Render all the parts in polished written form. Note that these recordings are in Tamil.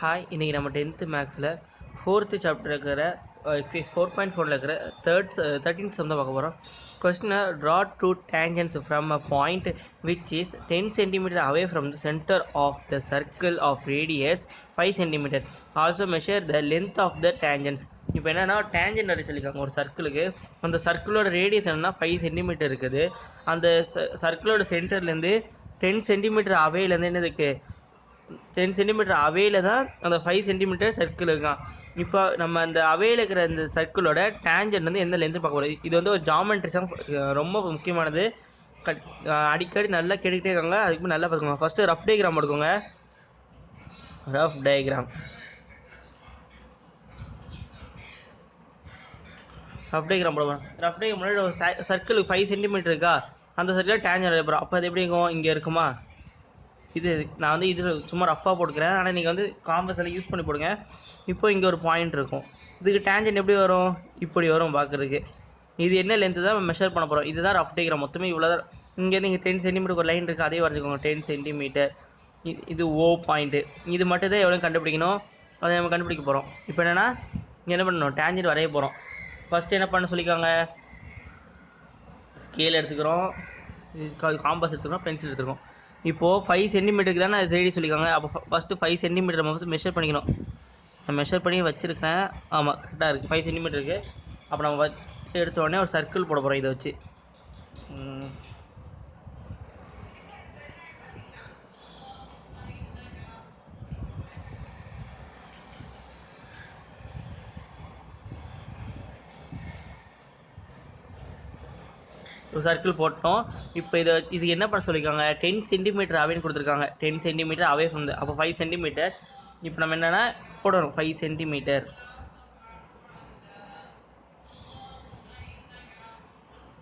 ஹாய், இன்றைக்கி நம்ம 10th மேக்ஸில் 4th சாப்டர் இருக்கிற எக்ஸைஸ் 4.4ல் இருக்கிற தேர்ட்டீன்த் சம் தான் பார்க்க போகிறோம். கொஸ்டினை draw two tangents from a point which is 10 cm away from the center of the circle of radius 5 cm. Also measure the length of the tangents. இப்போ என்னென்னா டேஞ்சன்ட் அப்படி சொல்லியிருக்காங்க ஒரு சர்க்கிளுக்கு. அந்த சர்க்கிளோட ரேடியஸ் என்னென்னா 5 cm இருக்குது. அந்த சர்க்கிளோட சென்டர்லேருந்து 10 cm அவேலேருந்து என்ன இருக்குது, 10 cm அவேல தான் அந்த 5 cm சர்க்கிள் இருக்கான். இப்போ நம்ம அந்த அவேல இருக்கிற அந்த சர்க்கிளோட டேஞ்சன்ட் வந்து எந்த லென்த்து பார்க்க போகிறோம். இது வந்து ஒரு ஜாமெட்ரி சம், ரொம்ப முக்கியமானது. அடிக்கடி நல்லா கேட்டுக்கிட்டே இருக்காங்க, அதுக்கு நல்லா பார்த்துக்கோங்க. ஃபஸ்ட்டு ரஃப் டயக்ராம் எடுக்கோங்க. ரஃப் டயக்ராம் போடுவோம். ரஃப் டயக்ராம் முன்னாடி ஒரு சர்க்கிள் 5 cm இருக்கா, அந்த சர்க்கிள் டேஞ்சன்ட் எழுதுறோம். அப்போ அது எப்படி இருக்கும், இங்கே இருக்குமா. இது நான் வந்து இது சும்மா ரஃபாக போட்டுக்கிறேன், ஆனால் நீங்கள் வந்து காம்பஸில் யூஸ் பண்ணி போடுங்க. இப்போ இங்கே ஒரு பாயிண்ட் இருக்கும், இதுக்கு டேஞ்சன்ட் எப்படி வரும், இப்படி வரும் பார்க்குறதுக்கு. இது என்ன லென்த்து தான் மெஷர் பண்ண போகிறோம். இதுதான் ரஃப் டயக்ராம். மொத்தமே இவ்வளோ தான். இங்கேருந்து இங்கே 10 cm ஒரு லைன் இருக்குது, அதே வரைஞ்சிக்கோங்க. 10 cm இது ஓ பாயிண்ட்டு. இது மட்டும் தான் எவ்வளோ கண்டுபிடிக்கணும், அதை நம்ம கண்டுபிடிக்க போகிறோம். இப்போ என்னென்னா இங்கே என்ன பண்ணணும், டேஞ்சன்ட் வரைய போகிறோம். ஃபஸ்ட்டு என்ன பண்ண சொல்லிக்காங்க, ஸ்கேல் எடுத்துக்கிறோம், காம்பஸ் எடுத்துக்கிறோம், பென்சில் எடுத்துக்கிறோம். இப்போது 5 cm தானே அது ரெடி சொல்லிக்காங்க. அப்போ ஃபஸ்ட்டு 5 cm நம்ம மெஷர் பண்ணிக்கணும். நான் மெஷர் பண்ணி வச்சுருக்கேன். ஆமாம், கரெக்டாக இருக்குது. 5 cm இருக்குது. அப்போ நம்ம எடுத்த உடனே ஒரு சர்க்கிள் போட போகிறோம். இதை வச்சு ஒரு சர்க்கிள் போட்டோம். இப்போ இது என்ன பண்ண சொல்லியிருக்காங்க, 10 cm அவேன்னு கொடுத்துருக்காங்க. 10 cm அவே ஃப்ரம் த, அப்போ 5 cm. இப்போ நம்ம என்னென்னா போடணும் 5 cm.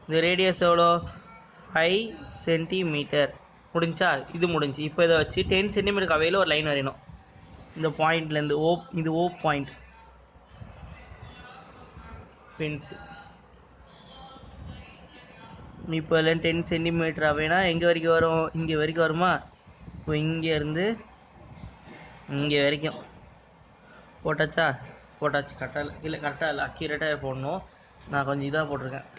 இந்த ரேடியஸ் எவ்வளோ, 5 cm. முடிஞ்சா, இது முடிஞ்சு. இப்போ இதை வச்சு 10 cm அவையில் ஒரு லைன் வரையணும். இந்த பாயிண்ட்லேருந்து இது ஓ பாயிண்ட், பென்சில். இப்போ இல்லை 10 cm அவேனா எங்கே வரைக்கும் வரும், இங்கே வரைக்கும் வருமா. இப்போ இங்கேருந்து இங்கே வரைக்கும் போட்டாச்சு. கரெக்டாக இல்லை, கரெக்டாக இல்லை, அக்யூரேட்டாக போடணும். நான் கொஞ்சம் இதாக போட்டிருக்கேன்.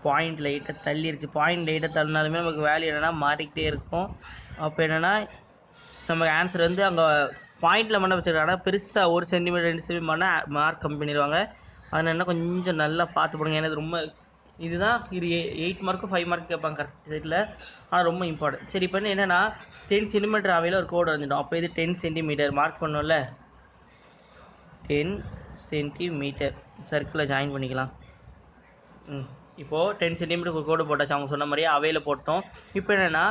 பாயிண்ட் லைட்டாக தள்ளிடுச்சு. பாயிண்ட் லைட்டாக தள்ளினாலுமே நமக்கு வேல்யூ என்னென்னா மாறிக்கிட்டே இருக்கும். அப்போ என்னென்னா நமக்கு ஆன்சர் வந்து அங்கே பாயிண்டில் மட்டும் வச்சுருக்காங்கன்னா பெருசாக 1 cm 2 cm பண்ணால் மார்க் கம்மி பண்ணிடுவாங்க. அதனால் என்ன கொஞ்சம் நல்லா பார்த்து போடுங்க. ஏன்னா இது ரொம்ப இதுதான் இது 8 மார்க்கும் 5 மார்க் கேட்பாங்க கரெக்ட் சைட்டில். ஆனால் ரொம்ப இம்பார்ட்டன்ட். சரி, இப்போ என்னென்னா 10 cm அவையில் ஒரு கோடு வந்துட்டோம். அப்போ இது 10 cm மார்க் பண்ணோம்ல, 10 cm சர்க்கிளை ஜாயின் பண்ணிக்கலாம். இப்போது 10 cm ஒரு கோடு போட்டாச்சு, அவங்க சொன்ன மாதிரியே அவையில் போட்டோம். இப்போ என்னென்னா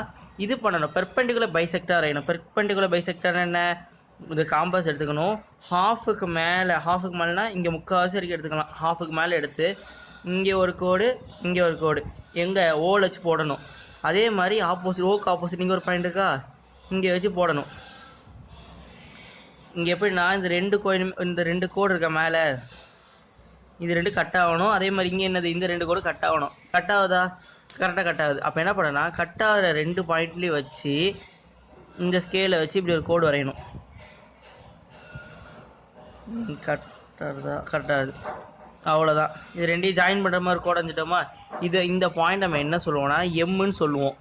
இது பண்ணணும், பெர்பெண்டிகுலர் பைசெக்டார் ஆகணும். பெர்பெண்டிகுலர் பைசெக்டார் என்ன, இந்த காம்பஸ் எடுத்துக்கணும். ஹாஃபுக்கு மேலேனா இங்கே முக்கால்வாசி வரைக்கும் எடுத்துக்கலாம். ஹாஃபுக்கு மேலே எடுத்து இங்கே ஒரு கோடு, இங்கே ஒரு கோடு, எங்கே ஓவில் வச்சு போடணும். அதே மாதிரி ஓக்கு ஆப்போசிட் இங்கே ஒரு பாயிண்ட் இருக்கா, இங்கே வச்சு போடணும். இங்கே எப்படின்னா இந்த ரெண்டு கோடு இருக்க மேலே, இது 2 கட் ஆகணும். அதே மாதிரி இங்கே என்னது, இந்த 2 கோடு கட் ஆகணும். கட் ஆகுதா, கரெக்டாக கட் ஆகுது. அப்போ என்ன பண்ணனா, கட் ஆகிற 2 பாயிண்ட்லேயும் வச்சு இந்த ஸ்கேலை வச்சு இப்படி ஒரு கோடு வரையணும். கரெக்டாகுது, அவ்வளோதான். இது 2ஐயும் ஜாயின் பண்ணுற மாதிரி கோடு வந்துட்டோமா. இந்த பாயிண்ட் நம்ம என்ன சொல்லுவோம்னா எம்முன்னு சொல்லுவோம்.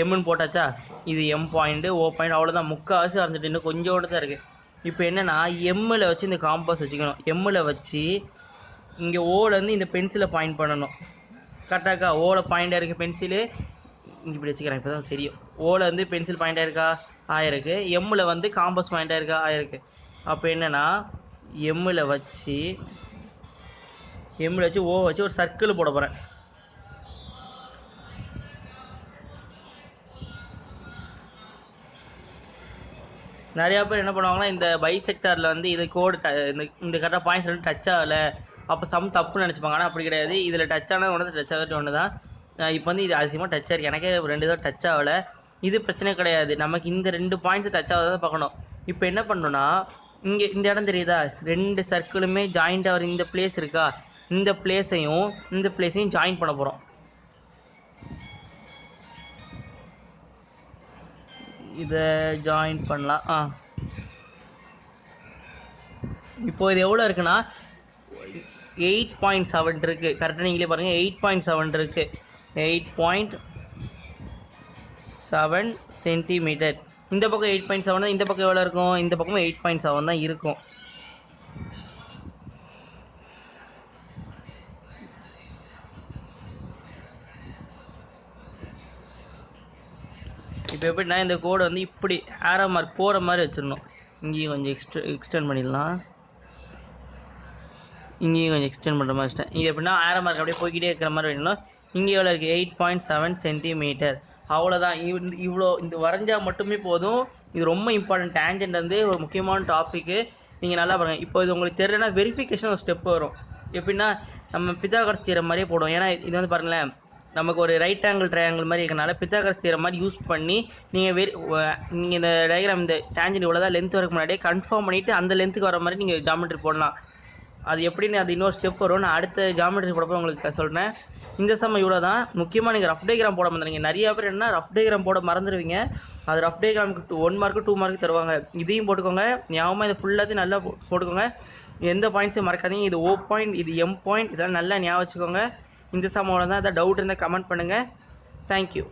எம்முன்னு போட்டாச்சா, இது எம் பாயிண்ட்டு, ஓ பாயிண்ட், அவ்வளோதான். முக்கால்வாசி வந்துட்டு இன்னும் கொஞ்சோடு தான் இருக்குது. இப்போ என்னென்னா எம்மில் வச்சு இந்த காம்பஸ் வச்சுக்கணும். எம்மில் வச்சு இங்கே ஓலேருந்து இந்த பென்சிலை பாயிண்ட் பண்ணணும். கரெக்டாக்கா, ஓவில் பாயிண்டாக இருக்குது பென்சிலு, இங்கே இப்படி வச்சுக்கிறேன், இப்போ தான் தெரியும். ஓவில் வந்து பென்சில் பாயிண்டாக இருக்கா, ஆயிருக்கு. எம்மில் வந்து காம்பஸ் பாயிண்டாக இருக்கா, ஆயிருக்கு. அப்போ என்னென்னா எம்மில் வச்சு ஓ வச்சு ஒரு சர்க்கிள் போட போகிறேன். நிறையா பேர் என்ன பண்ணுவாங்கன்னா இந்த பைசெக்டாரில் வந்து இது கோடு இந்த கரெக்டாக பாயிண்ட்ஸ் வந்து டச் ஆகலை, அப்போ சம் தப்புன்னு நினச்சிப்பாங்க. ஆனால் அப்படி கிடையாது. இதில் டச் ஆனால் ஒன்று டச் ஆகிட்டு ஒன்று தான். இப்போ வந்து இது அதிகமாக டச் ஆகிருக்கு, எனக்கே 2 தான் டச் ஆகலை. இது பிரச்சனை கிடையாது. நமக்கு இந்த 2 பாயிண்ட்ஸ் டச் ஆகாத பார்க்கணும். இப்போ என்ன பண்ணணும்னா இங்கே இந்த இடம் தெரியுதா, 2 சர்க்கிளுமே ஜாயிண்ட் ஆகிற இந்த பிளேஸ் இருக்கா, இந்த பிளேஸையும் ஜாயின் பண்ண போகிறோம். இதை ஜாயின் பண்ணலாம். இப்போ இது எவ்வளோ இருக்குன்னா 8.7 இருக்குது. கரெக்டாக நீங்களே பாருங்கள், 8.7 இருக்குது. 8.7 சென்டிமீட்டர். இந்த பக்கம் 8.7 தான், இந்த பக்கம் எவ்வளோ இருக்கும், இந்த பக்கமும் 8.7 தான் இருக்கும். இப்போ எப்படின்னா இந்த கோடை வந்து இப்படி ஆரோ மார்க் போகிற மாதிரி வச்சிடணும். இங்கேயும் கொஞ்சம் எக்ஸ்டெண்ட் பண்ணிடலாம். இங்கேயும் கொஞ்சம் எக்ஸ்டெண்ட் பண்ணுற மாதிரி வச்சிட்டேன். இது எப்படின்னா ஆரோ மார்க் அப்படியே போய்கிட்டே இருக்கிற மாதிரி வேணும். இங்கே எவ்வளோ இருக்குது, 8.7 சென்டிமீட்டர். அவ்வளோதான். இவ்வளோ இந்த வரைஞ்சால் மட்டுமே போதும். இது ரொம்ப இம்பார்ட்டன்ட். டேஞ்சன்ட் வந்து ஒரு முக்கியமான டாப்பிக்கு. நீங்கள் நல்லா பாருங்கள். இப்போ இது உங்களுக்கு தெரியலனா வெரிஃபிகேஷன் ஒரு ஸ்டெப் வரும். எப்படின்னா நம்ம பித்தாகரஸ் தியரம் மாதிரியே போடுவோம். ஏன்னா இது வந்து பாருங்களேன், நமக்கு ஒரு ரைட் ஆங்கிள் ட்ரையாங்கிள் மாதிரி இருக்கனால பித்தாகரஸ் தியரம் மாதிரி யூஸ் பண்ணி நீங்கள் இந்த டயக்ராம் இந்த டேஞ்சன்ட் இவ்வளோ தான் லென்த் வரக்கு முன்னாடியே கன்ஃபார்ம் பண்ணிவிட்டு அந்த லென்த்துக்கு வர மாதிரி நீங்கள் ஜாமெட்ரி போடலாம். அது எப்படின்னு அது இன்னொரு ஸ்டெப் வரும். நான் அடுத்த ஜாமெட்ரி போடப்போ உங்களுக்கு சொல்கிறேன். இந்த சம் இவ்வளோ தான். முக்கியமாக நீங்கள் ரஃப் டயக்ராம் போட மறந்துடுங்க. நிறையா பேர் என்ன ரஃப் டயக்ராம் போட மறந்துடுவீங்க. அது ரஃப் டயக்ராமுக்கு 1 மார்க்கு 2 மார்க்கு தருவாங்க. இதையும் போட்டுக்கோங்க. ஞாபகமாக இது ஃபுல்லாத்தையும் நல்லா போட்டுக்கோங்க. எந்த பாயிண்ட்ஸையும் மறக்காதீங்க. இது O பாயிண்ட், இது M பாயிண்ட், இதெல்லாம் நல்லா ஞாபகம் வச்சுக்கோங்க. இந்த சம் அவ்வளோ தான். எதாவது டவுட் இருந்தால் கமெண்ட் பண்ணுங்கள். தேங்க்யூ.